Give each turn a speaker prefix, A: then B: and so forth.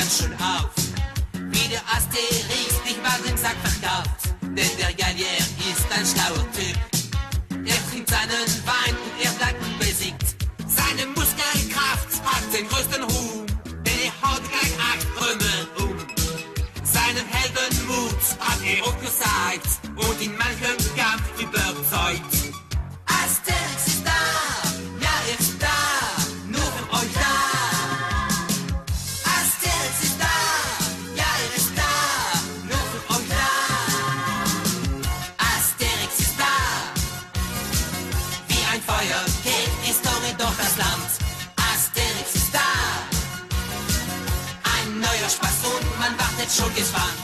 A: ganz schön auf, wie der Asterix dich mal im Sack verkauft. Denn der Gallier ist ein schlauer Typ. Er trinkt seinen Wein und er bleibt unbesiegt. Seine Muskelkraft hat den größten Ruhm, denn er haut gleich 8 Röme um. Seinen Heldenmut hat er auch gezeigt und in manchem Kampf überzeugt. Asterix ist da, ja er ist da, nur für euch da. Asterix ist da, ja er ist da, nur für euch da. Asterix ist da, wie ein Feuer geht die Story durch das Land. Asterix ist da, ein neuer Spaß und man wartet schon gespannt.